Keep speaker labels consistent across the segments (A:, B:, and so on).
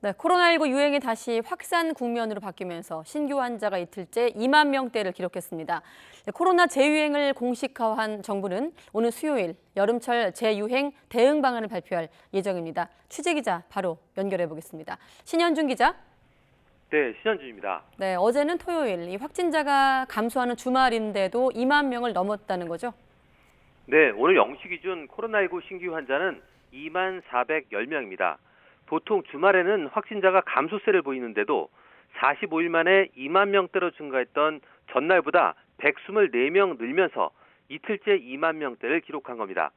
A: 네, 코로나19 유행이 다시 확산 국면으로 바뀌면서 신규 환자가 이틀째 2만 명대를 기록했습니다. 네, 코로나 재유행을 공식화한 정부는 오늘 수요일 여름철 재유행 대응 방안을 발표할 예정입니다. 취재 기자 바로 연결해 보겠습니다. 신현준 기자.
B: 네, 신현준입니다.
A: 네, 어제는 토요일 이 확진자가 감소하는 주말인데도 2만 명을 넘었다는 거죠?
B: 네, 오늘 0시 기준 코로나19 신규 환자는 2만 410명입니다. 보통 주말에는 확진자가 감소세를 보이는데도 45일 만에 2만 명대로 증가했던 전날보다 124명 늘면서 이틀째 2만 명대를 기록한 겁니다.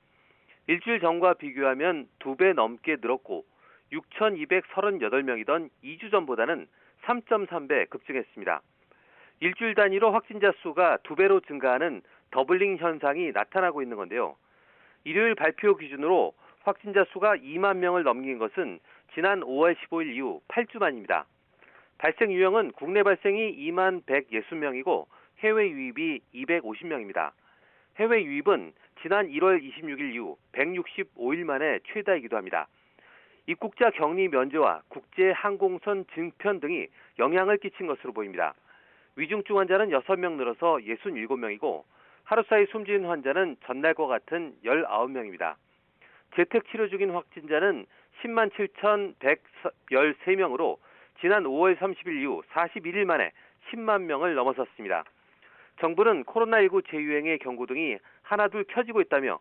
B: 일주일 전과 비교하면 2배 넘게 늘었고 6,238명이던 2주 전보다는 3.3배 급증했습니다. 일주일 단위로 확진자 수가 2배로 증가하는 더블링 현상이 나타나고 있는 건데요. 일요일 발표 기준으로 확진자 수가 2만 명을 넘긴 것은 지난 5월 15일 이후 8주 만입니다. 발생 유형은 국내 발생이 2만 160명이고 해외 유입이 250명입니다. 해외 유입은 지난 1월 26일 이후 165일 만에 최다이기도 합니다. 입국자 격리 면제와 국제 항공선 증편 등이 영향을 끼친 것으로 보입니다. 위중증 환자는 6명 늘어서 67명이고 하루 사이 숨진 환자는 전날과 같은 19명입니다. 재택 치료 중인 확진자는 10만 7,113명으로 지난 5월 30일 이후 41일 만에 10만 명을 넘어섰습니다. 정부는 코로나19 재유행의 경고 등이 하나둘 켜지고 있다며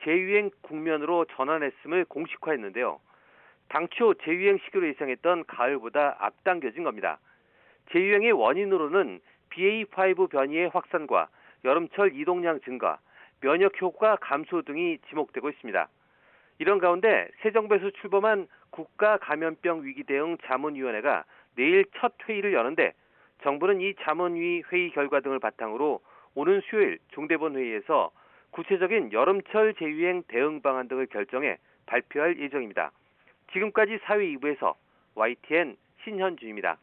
B: 재유행 국면으로 전환했음을 공식화했는데요. 당초 재유행 시기로 예상했던 가을보다 앞당겨진 겁니다. 재유행의 원인으로는 BA.5 변이의 확산과 여름철 이동량 증가, 면역 효과 감소 등이 지목되고 있습니다. 이런 가운데 새 정부에서 출범한 국가감염병 위기 대응 자문위원회가 내일 첫 회의를 여는데 정부는 이 자문위 회의 결과 등을 바탕으로 오는 수요일 중대본 회의에서 구체적인 여름철 재유행 대응 방안 등을 결정해 발표할 예정입니다. 지금까지 사회 2부에서 YTN 신현주입니다.